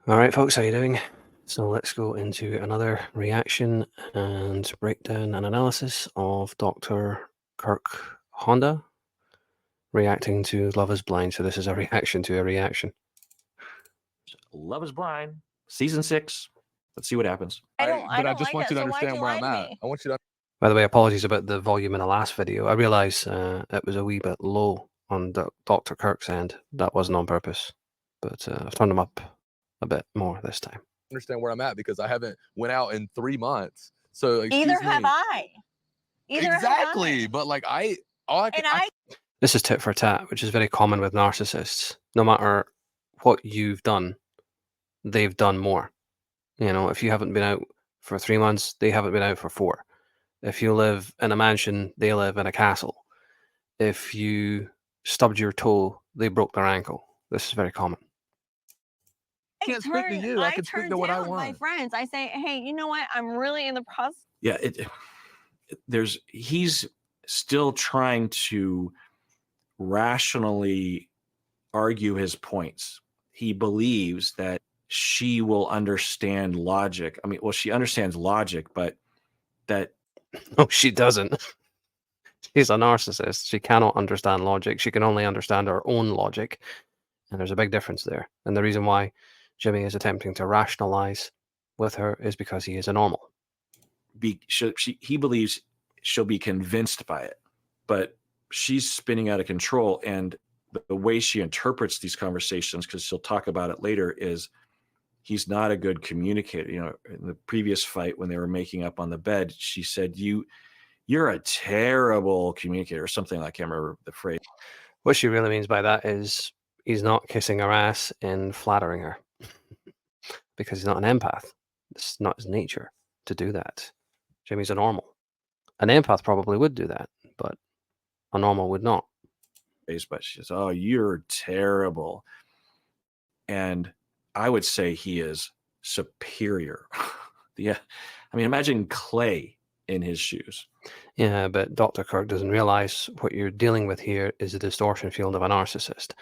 All right, folks, how you doing? So let's go into another reaction and breakdown and analysis of Dr. Kirk Honda reacting to Love is Blind. So this is a reaction to a reaction. Love is Blind, season 6. Let's see what happens. I But I don't just like want it, you to so why'd understand you where lie I'm to at. me? I want you to. By the way, apologies about the volume in the last video. I realise it was a wee bit low on Dr. Kirk's end. That wasn't on purpose, but I've turned them up a bit more this time. Understand where I'm at because I haven't went out in 3 months. So Either have I. Either exactly, have I. but like This is tit for tat, which is very common with narcissists. No matter what you've done, they've done more. You know, if you haven't been out for 3 months, they haven't been out for 4. If you live in a mansion, they live in a castle. If you stubbed your toe, they broke their ankle. This is very common. can't speak to you. I can speak to what I my want. friends. I say, hey, you know what? I'm really in the process. Yeah, he's still trying to rationally argue his points. He believes that she will understand logic. I mean, well, she understands logic, but that No, she doesn't. She's a narcissist. She cannot understand logic. She can only understand her own logic. And there's a big difference there. And the reason why Jimmy is attempting to rationalize with her is because he is a normal. he believes she'll be convinced by it, but she's spinning out of control. And the way she interprets these conversations, because she'll talk about it later, is he's not a good communicator. You know, in the previous fight when they were making up on the bed, she said, you're a terrible communicator, or something. I can't remember the phrase. What she really means by that is he's not kissing her ass and flattering her because he's not an empath. It's not his nature to do that. Jimmy's a normal. An empath probably would do that, but a normal would not. But she says, oh, you're terrible. And I would say he is superior. Yeah. I mean, imagine Clay in his shoes. Yeah, but Dr. Kirk doesn't realize what you're dealing with here is a distortion field of a narcissist.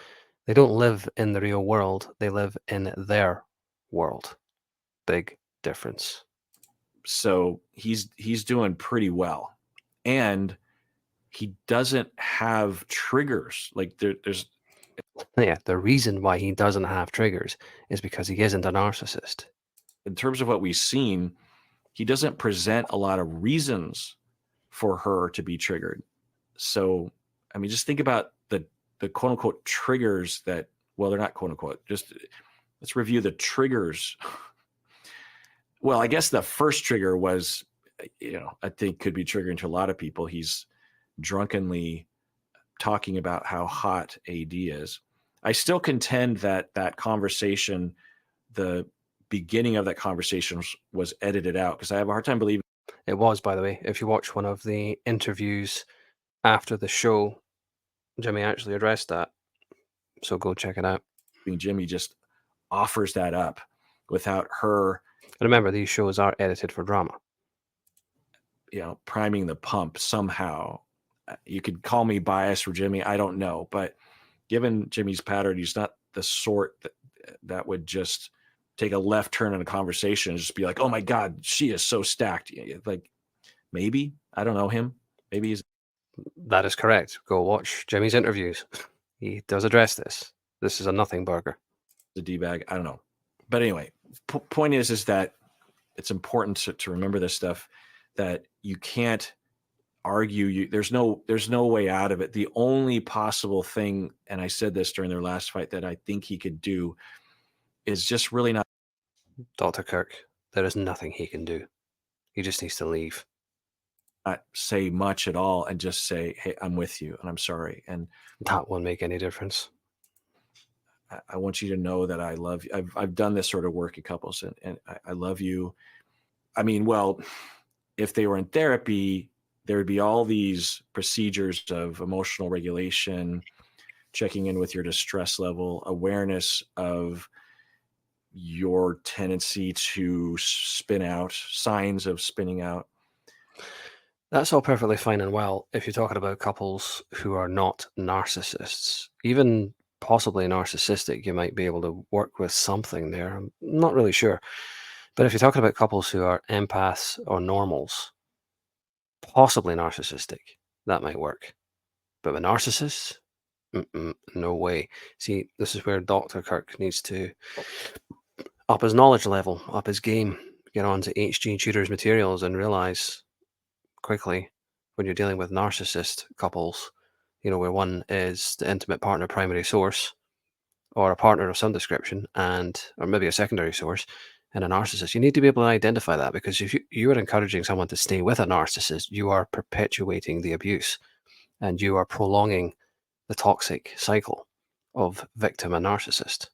They don't live in the real world, they live in their world. Big difference. So he's doing pretty well. And he doesn't have triggers. Like there's Yeah, the reason why he doesn't have triggers is because he isn't a narcissist. In terms of what we've seen, he doesn't present a lot of reasons for her to be triggered. So, I mean, just think about the quote unquote triggers that, well, they're not quote unquote, just let's review the triggers. Well, I guess the first trigger was, I think could be triggering to a lot of people. He's drunkenly talking about how hot AD is. I still contend that conversation, the beginning of that conversation was edited out, because I have a hard time believing. It was, by the way. If you watch one of the interviews after the show, Jimmy actually addressed that. So go check it out. Jimmy just offers that up without her. Remember, these shows are edited for drama. Priming the pump somehow. You could call me biased for Jimmy. I don't know. But given Jimmy's pattern, he's not the sort that would just take a left turn in a conversation and just be like, oh my God, she is so stacked. Like, maybe, I don't know him. Maybe he's. That is correct. Go watch Jimmy's interviews. He does address this. This is a nothing burger. The D-bag. I don't know. But anyway, point is that it's important to remember this stuff, that you can't argue. There's no way out of it. The only possible thing, and I said this during their last fight, that I think he could do is just really not. Dr. Kirk, there is nothing he can do. He just needs to leave. Not say much at all and just say, hey, I'm with you and I'm sorry. And that won't make any difference. I want you to know that I love you. I've done this sort of work in couples, and I love you. I mean, well, if they were in therapy, there would be all these procedures of emotional regulation, checking in with your distress level, awareness of your tendency to spin out, signs of spinning out. That's all perfectly fine and well if you're talking about couples who are not narcissists. Even possibly narcissistic, you might be able to work with something there. I'm not really sure. But if you're talking about couples who are empaths or normals, possibly narcissistic, that might work. But with narcissists, no way. See, this is where Dr. Kirk needs to up his knowledge level, up his game, get onto H.G. Tudor's materials and realize quickly when you're dealing with narcissist couples, where one is the intimate partner primary source or a partner of some description or maybe a secondary source and a narcissist, you need to be able to identify that, because if you are encouraging someone to stay with a narcissist, you are perpetuating the abuse and you are prolonging the toxic cycle of victim and narcissist.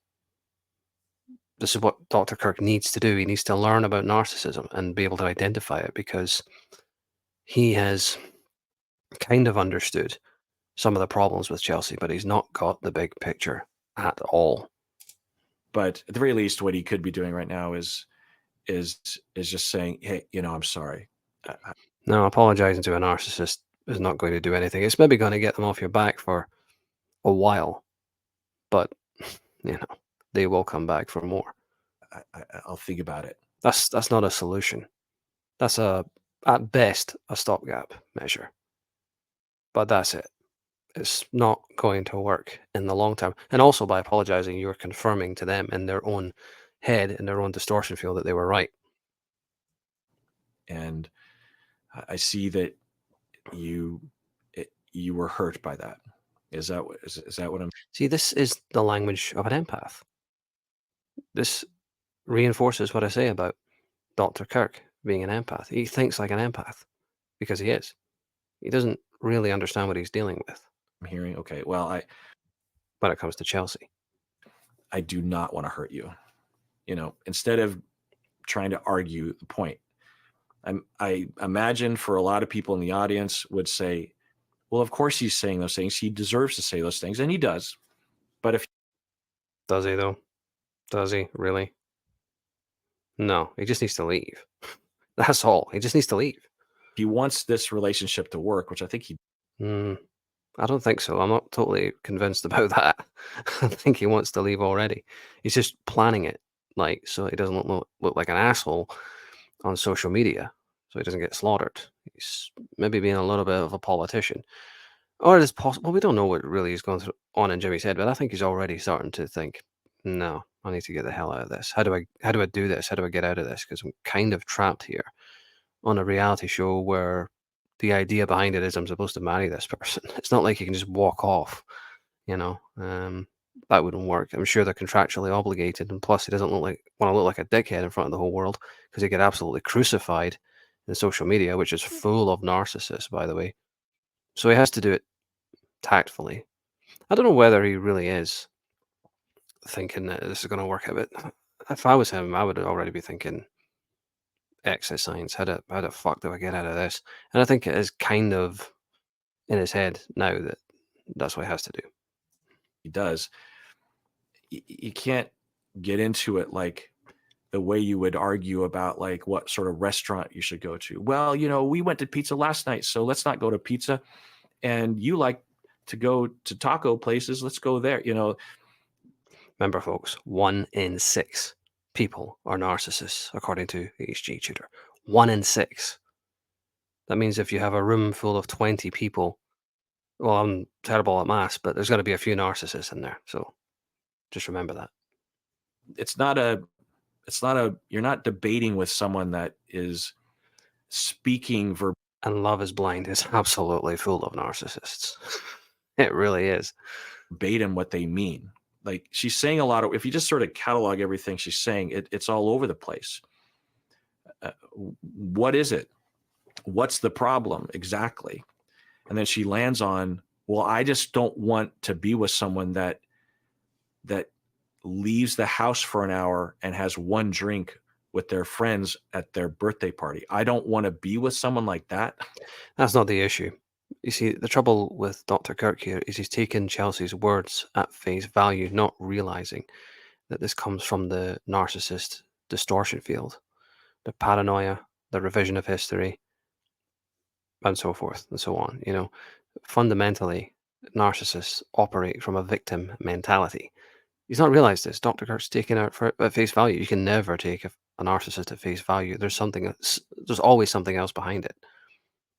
This is what Dr. Kirk needs to do. He needs to learn about narcissism and be able to identify it, because he has kind of understood some of the problems with Chelsea, but he's not got the big picture at all. But at the very least, what he could be doing right now is just saying, "Hey, I'm sorry." Now, apologizing to a narcissist is not going to do anything. It's maybe going to get them off your back for a while, but they will come back for more. I'll think about it. That's not a solution. That's at best a stopgap measure, but that's it. It's not going to work in the long term. And also, by apologizing, you're confirming to them in their own head, in their own distortion field, that they were right. And I see that you were hurt by that. Is that what I'm? See, this is the language of an empath. This reinforces what I say about Dr. Kirk being an empath. He thinks like an empath because he is. He doesn't really understand what he's dealing with I'm hearing. Okay, well, when it comes to Chelsea. I do not want to hurt you. Instead of trying to argue the point, I imagine for a lot of people in the audience would say, well, of course he's saying those things. He deserves to say those things, and he does. But if Does he, though? Does he really? No, he just needs to leave. That's all. He just needs to leave. he wants this relationship to work, which I think he I don't think so. I'm not totally convinced about that. I think he wants to leave already. He's just planning it, so he doesn't look like an asshole on social media, so he doesn't get slaughtered. He's maybe being a little bit of a politician. Or it is possible. Well, we don't know what really is going on in Jimmy's head, but I think he's already starting to think, no, I need to get the hell out of this. How do I do this? How do I get out of this? Because I'm kind of trapped here on a reality show where the idea behind it is I'm supposed to marry this person. It's not like you can just walk off, that wouldn't work. I'm sure they're contractually obligated, and plus he doesn't want to look like a dickhead in front of the whole world, because he get absolutely crucified in social media, which is full of narcissists, by the way. So he has to do it tactfully. I don't know whether he really is thinking that this is going to work out, but if I was him, I would already be thinking exit signs. How the fuck do I get out of this? And I think it is kind of in his head now that that's what he has to do. he does. You can't get into it like the way you would argue about like what sort of restaurant you should go to. Well, we went to pizza last night, so let's not go to pizza. And you like to go to taco places, let's go there. Remember, folks, 1 in 6 people are narcissists, according to H.G. Tudor. 1 in 6. That means if you have a room full of 20 people, well, I'm terrible at maths, but there's going to be a few narcissists in there. So just remember that. You're not debating with someone that is speaking And Love is Blind is absolutely full of narcissists. It really is. verbatim what they mean. Like, she's saying a lot of, if you just sort of catalog everything she's saying, it's all over the place. What is it? What's the problem exactly? And then she lands on, well, I just don't want to be with someone that leaves the house for an hour and has one drink with their friends at their birthday party. I don't want to be with someone like that. That's not the issue. You see, the trouble with Dr. Kirk here is he's taken Chelsea's words at face value, not realizing that this comes from the narcissist distortion field, the paranoia, the revision of history, and so forth and so on. Fundamentally, narcissists operate from a victim mentality. He's not realized this. Dr. Kirk's taken it at face value. You can never take a narcissist at face value. There's always something else behind it.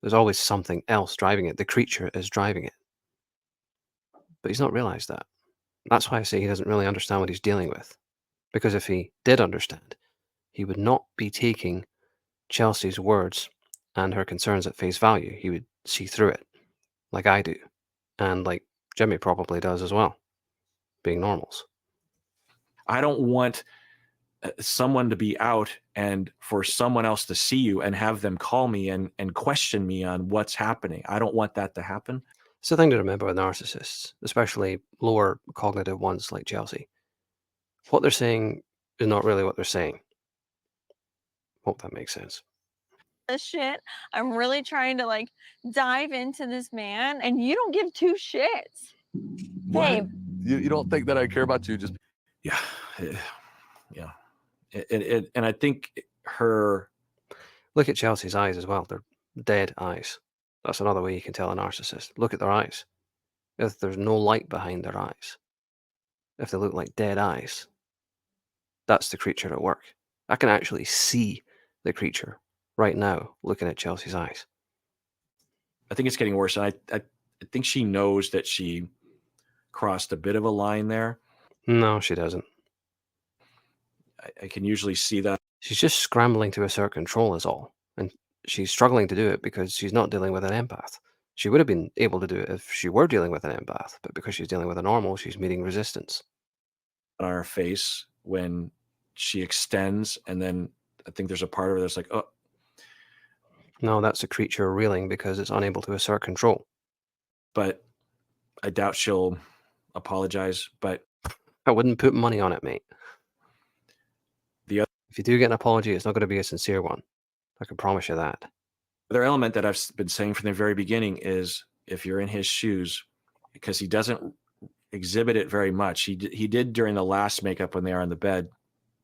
There's always something else driving it. The creature is driving it. But he's not realized that. That's why I say he doesn't really understand what he's dealing with. Because if he did understand, he would not be taking Chelsea's words and her concerns at face value. He would see through it, like I do, and like Jimmy probably does as well, being normals. I don't want someone to be out and for someone else to see you and have them call me and question me on what's happening. I don't want that to happen. It's the thing to remember with narcissists, especially lower cognitive ones like Chelsea. What they're saying is not really what they're saying. Hope that makes sense. This shit. I'm really trying to like dive into this man, and you don't give two shits. Babe, You don't think that I care about you just Yeah. Yeah. And I think her. Look at Chelsea's eyes as well. They're dead eyes. That's another way you can tell a narcissist. Look at their eyes. If there's no light behind their eyes, if they look like dead eyes, that's the creature at work. I can actually see the creature right now looking at Chelsea's eyes. I think it's getting worse. And I think she knows that she crossed a bit of a line there. No, she doesn't. I can usually see that. She's just scrambling to assert control is all. And she's struggling to do it because she's not dealing with an empath. She would have been able to do it if she were dealing with an empath, but because she's dealing with a normal, she's meeting resistance. On her face when she extends, and then I think there's a part of her that's like, oh. No, that's a creature reeling because it's unable to assert control. But I doubt she'll apologize. But I wouldn't put money on it, mate. If you do get an apology, it's not going to be a sincere one. I can promise you that. The other element that I've been saying from the very beginning is if you're in his shoes, because he doesn't exhibit it very much. He did during the last makeup when they are on the bed,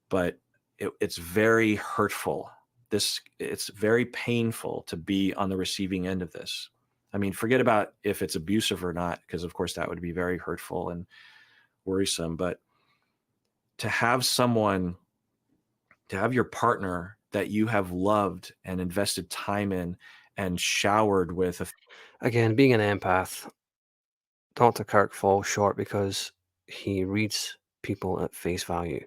but it's very hurtful. It's very painful to be on the receiving end of this. I mean, forget about if it's abusive or not, because of course that would be very hurtful and worrisome. But to have your partner that you have loved and invested time in and showered with. Again, being an empath, Dr. Kirk falls short because he reads people at face value.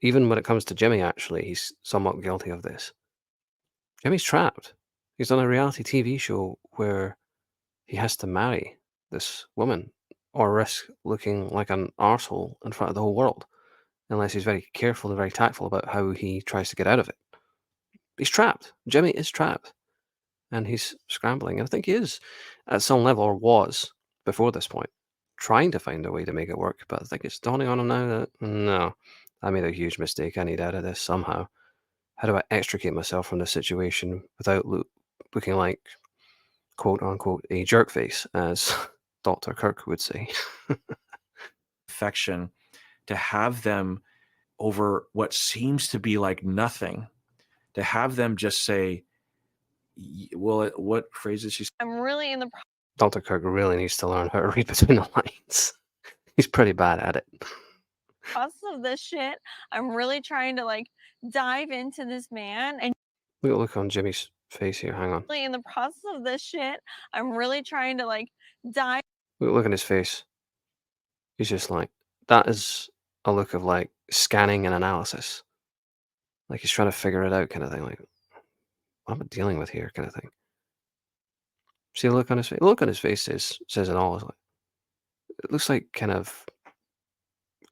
Even when it comes to Jimmy, actually, he's somewhat guilty of this. Jimmy's trapped. He's on a reality TV show where he has to marry this woman or risk looking like an arsehole in front of the whole world, unless he's very careful and very tactful about how he tries to get out of it. He's trapped. Jimmy is trapped. And he's scrambling. And I think he is, at some level, or was, before this point, trying to find a way to make it work. But I think it's dawning on him now that, no, I made a huge mistake. I need out of this somehow. How do I extricate myself from this situation without looking like, quote unquote, a jerk face, as Dr. Kirk would say? Affection, to have them over what seems to be like nothing, to have them just say, well, what phrases she? I'm really in the Dr. Kirk really needs to learn how to read between the lines. He's pretty bad at it. process of this shit. I'm really trying to like dive into this man, and Look on Jimmy's face here. Hang on. in the process of this shit, I'm really trying to like dive. Look at his face. He's just like, that is a look of like scanning and analysis. Like he's trying to figure it out, kind of thing. Like, what am I dealing with here, kind of thing. See the look on his face? The look on his face says it all. It looks like kind of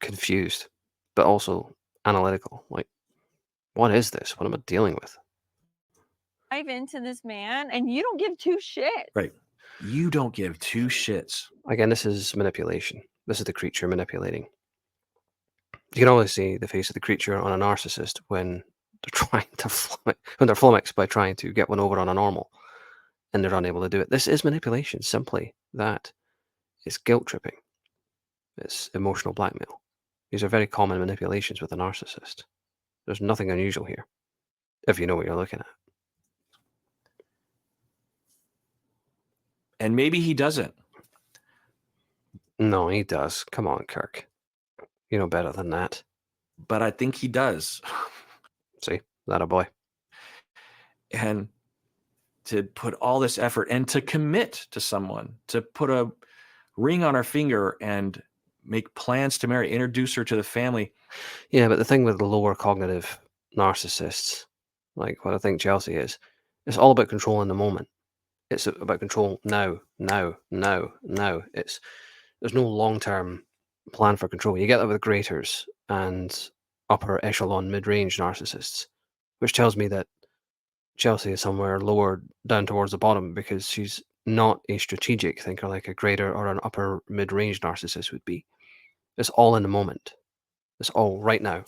confused, but also analytical. Like, what is this? What am I dealing with? Dive into this man, and you don't give two shits. Right. You don't give two shits. Again, this is manipulation. This is the creature manipulating. You can always see the face of the creature on a narcissist when they're trying to when they're flummoxed by trying to get one over on a normal, and they're unable to do it. This is manipulation. Simply that. It's guilt tripping. It's emotional blackmail. These are very common manipulations with a narcissist. There's nothing unusual here, if you know what you're looking at. And maybe he doesn't. No, he does. Come on, Kirk. You know better than that. But I think he does. See, that a boy. And to put all this effort and to commit to someone, to put a ring on her finger and make plans to marry, introduce her to the family. Yeah, but the thing with the lower cognitive narcissists, like what I think Chelsea is, it's all about control in the moment. It's about control now. There's no long-term plan for control. You get that with graders and upper echelon mid-range narcissists, which tells me that Chelsea is somewhere lower down towards the bottom because she's not a strategic thinker like a grader or an upper mid-range narcissist would be. It's all in the moment. It's all right now.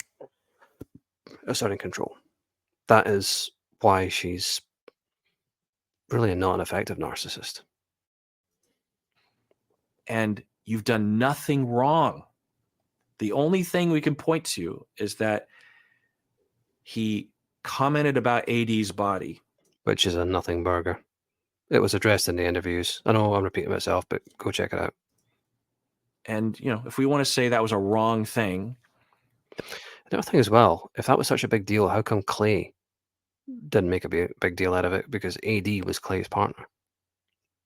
Asserting control. That is why she's really not an effective narcissist. And you've done nothing wrong. The only thing we can point to is that he commented about AD's body. Which is a nothing burger. It was addressed in the interviews. I know I'm repeating myself, but go check it out. And, if we want to say that was a wrong thing. Another thing as well, if that was such a big deal, how come Clay didn't make a big deal out of it? Because AD was Clay's partner.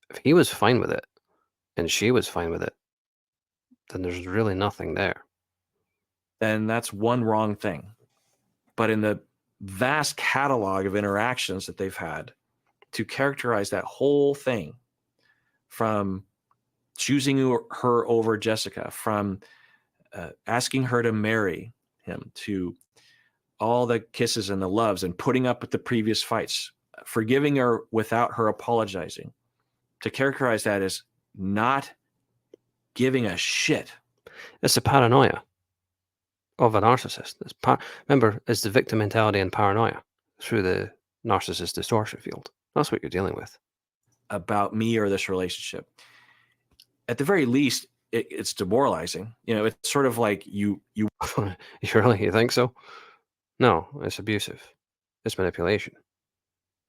If he was fine with it, and she was fine with it, then there's really nothing there. Then that's one wrong thing. But in the vast catalog of interactions that they've had, to characterize that whole thing, from choosing her over Jessica, from asking her to marry him, to all the kisses and the loves and putting up with the previous fights, forgiving her without her apologizing, to characterize that as not giving a shit. It's the paranoia of a narcissist. Remember, it's the victim mentality and paranoia through the narcissist distortion field. That's what you're dealing with. About me or this relationship. At the very least, it's demoralizing. It's sort of like you You think so? No, it's abusive. It's manipulation,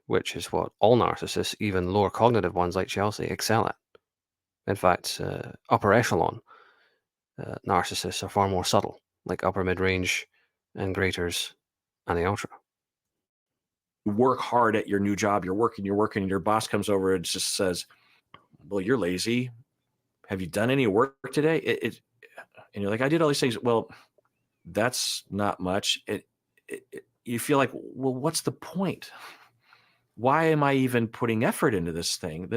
which is what all narcissists, even lower cognitive ones like Chelsea, excel at. In fact, upper echelon narcissists are far more subtle, like upper mid-range and graders and the ultra. work hard at your new job. You're working, and your boss comes over and just says, well, you're lazy. Have you done any work today? And you're like, I did all these things. Well, that's not much. You feel like, well, what's the point? Why am I even putting effort into this thing?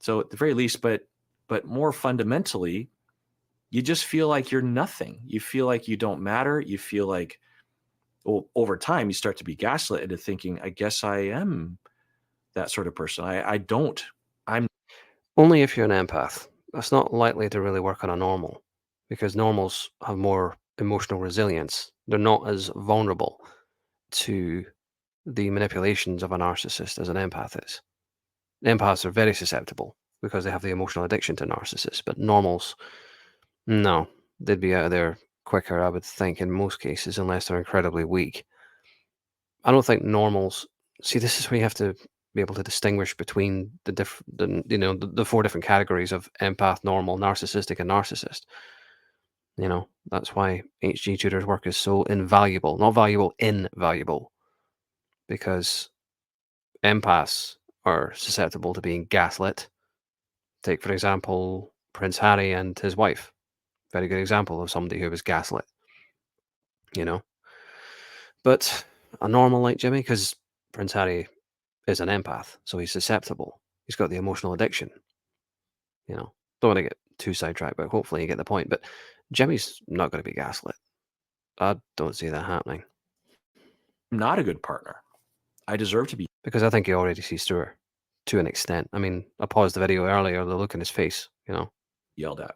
So at the very least, but more fundamentally, you just feel like you're nothing. You feel like you don't matter. You feel like, well, over time, you start to be gaslit into thinking, I guess I am that sort of person. I'm Only if you're an empath. That's not likely to really work on a normal, because normals have more emotional resilience. They're not as vulnerable to the manipulations of a narcissist as an empath is. Empaths are very susceptible because they have the emotional addiction to narcissists, but normals, no, they'd be out of there quicker, I would think, in most cases, unless they're incredibly weak. I don't think normals. See, this is where you have to be able to distinguish between the four different categories of empath, normal, narcissistic, and narcissist. That's why HG Tudor's work is so invaluable. Not valuable, invaluable. Because empaths are susceptible to being gaslit. Take, for example, Prince Harry and his wife. Very good example of somebody who was gaslit. But a normal like Jimmy, because Prince Harry is an empath, so he's susceptible. He's got the emotional addiction. Don't want to get too sidetracked, but hopefully you get the point. But Jimmy's not going to be gaslit. I don't see that happening. not a good partner. I deserve to be. Because I think he already sees through her to an extent. I mean, I paused the video earlier, the look in his face, Yelled at.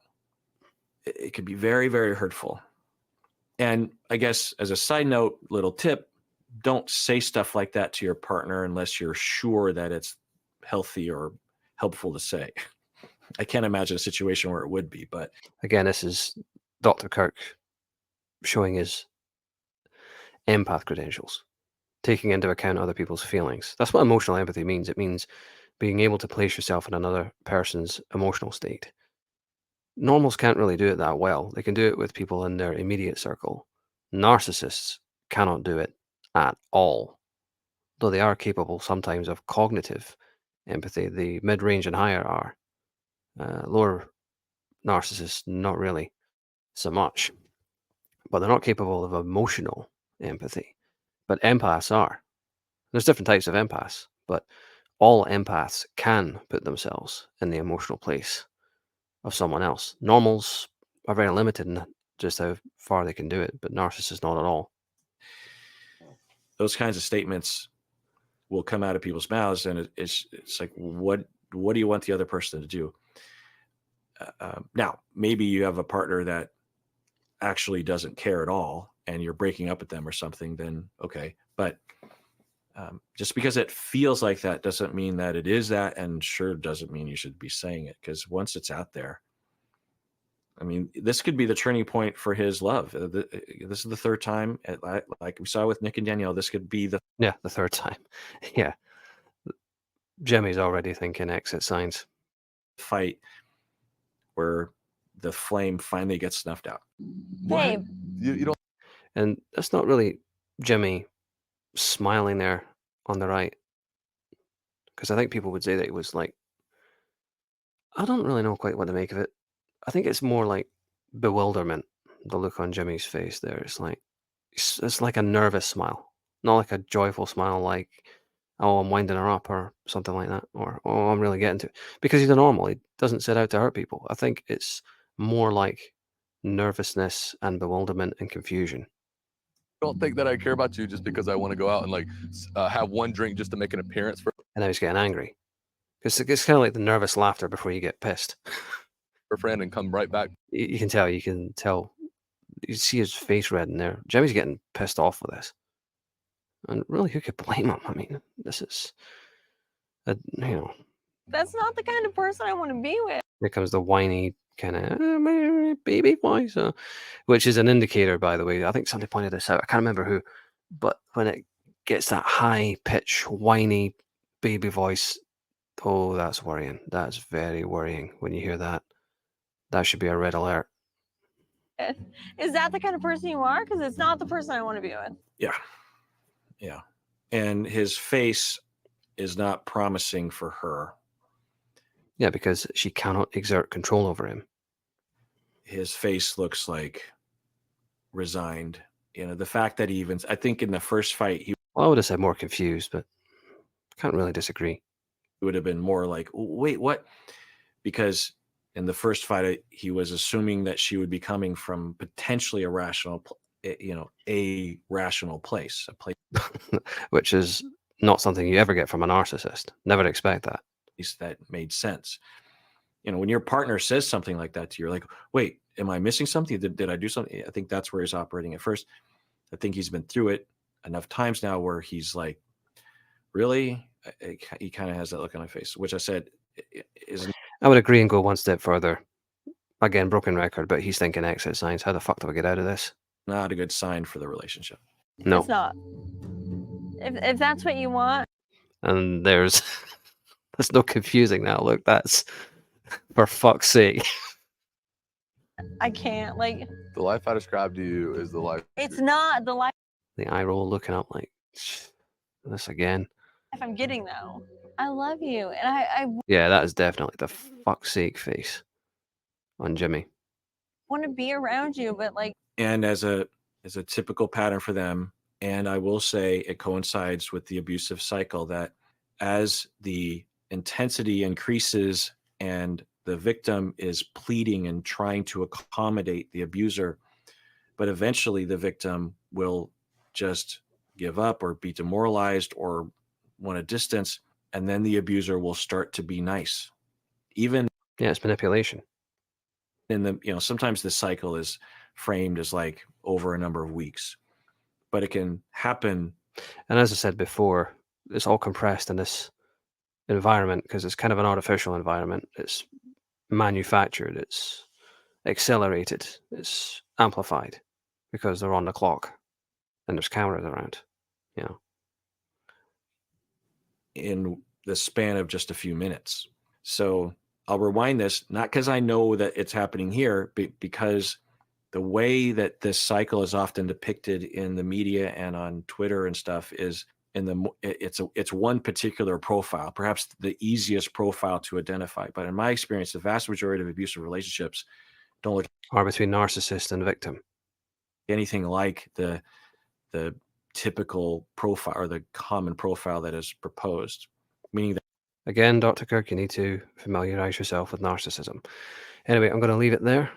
It can be very, very hurtful. And I guess as a side note, little tip, don't say stuff like that to your partner unless you're sure that it's healthy or helpful to say. I can't imagine a situation where it would be, but Again, this is Dr. Kirk showing his empath credentials, taking into account other people's feelings. That's what emotional empathy means. It means being able to place yourself in another person's emotional state. Normals can't really do it that well. They can do it with people in their immediate circle. Narcissists cannot do it at all, though they are capable sometimes of cognitive empathy. The mid-range and higher are. Lower narcissists, not really so much. But they're not capable of emotional empathy. But empaths are. There's different types of empaths, but all empaths can put themselves in the emotional place of someone else. Normals are very limited in just how far they can do it, but narcissists not at all. Those kinds of statements will come out of people's mouths, and it's like, what do you want the other person to do? Now, maybe you have a partner that actually doesn't care at all, and you're breaking up with them or something. Then okay, but just because it feels like that doesn't mean that it is that, and sure doesn't mean you should be saying it, because once it's out there, I mean, this could be the turning point for his love. This is the third time, like we saw with Nick and Danielle. This could be the third time. Yeah. Jimmy's already thinking exit signs. fight where the flame finally gets snuffed out. Babe, You don't. And that's not really Jimmy smiling there on the right. Because I think people would say that it was like, I don't really know quite what to make of it. I think it's more like bewilderment, the look on Jimmy's face there. It's like a nervous smile, not like a joyful smile like, oh, I'm winding her up or something like that, or oh, I'm really getting to it. Because he's a normal. He doesn't set out to hurt people. I think it's more like nervousness and bewilderment and confusion. Don't think that I care about you just because I want to go out and like have one drink just to make an appearance for And now he's getting angry. Because it's kind of like the nervous laughter before you get pissed. a friend and come right back. You can tell. You see his face redden there. Jimmy's getting pissed off with this. And really, who could blame him? I mean, this is, that's not the kind of person I want to be with. here comes the whiny kind of baby voice, which is an indicator, by the way. I think somebody pointed this out. I can't remember who, but when it gets that high pitch, whiny baby voice, oh, that's worrying. That's very worrying when you hear that. That should be a red alert. Is that the kind of person you are? Because it's not the person I want to be with. Yeah, and his face is not promising for her. Yeah, because she cannot exert control over him. His face looks like resigned. The fact that I think in the first fight he Well, I would have said more confused, but can't really disagree. would have been more like, wait, what? Because in the first fight, he was assuming that she would be coming from potentially a rational place, a place Which is not something you ever get from a narcissist. Never expect that. that made sense. When your partner says something like that to you, you're like, wait, am I missing something? Did I do something? I think that's where he's operating at first. I think he's been through it enough times now where he's like, really? He kind of has that look on his face, which I said isn't. I would agree and go one step further. Again, broken record, but he's thinking exit signs. How the fuck do I get out of this? Not a good sign for the relationship. No. It's not. If that's what you want. And there's no confusing that look. That's for fuck's sake. I can't. Like, The life I described to you is the life. it's not the life The eye roll looking up like, this again. I'm getting, though. I love you. And I Yeah, that is definitely the fuck's sake face on Jimmy. want to be around you, but like, And as a typical pattern for them, and I will say it coincides with the abusive cycle, that as the intensity increases and the victim is pleading and trying to accommodate the abuser, but eventually the victim will just give up or be demoralized or want a distance, and then the abuser will start to be nice. Even Yeah, it's manipulation. in the sometimes the cycle is framed as like over a number of weeks, but it can happen. And as I said before, it's all compressed in this environment because it's kind of an artificial environment. It's manufactured, it's accelerated, it's amplified because they're on the clock and there's cameras around. In the span of just a few minutes. So I'll rewind this, not because I know that it's happening here, but because the way that this cycle is often depicted in the media and on Twitter and stuff is it's one particular profile, perhaps the easiest profile to identify. But in my experience, the vast majority of abusive relationships don't look Or between narcissist and victim. anything like the typical profile or the common profile that is proposed, meaning that Again, Dr. Kirk, you need to familiarize yourself with narcissism. Anyway, I'm going to leave it there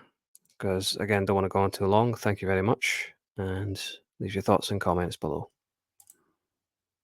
because, again, don't want to go on too long. Thank you very much. And leave your thoughts and comments below.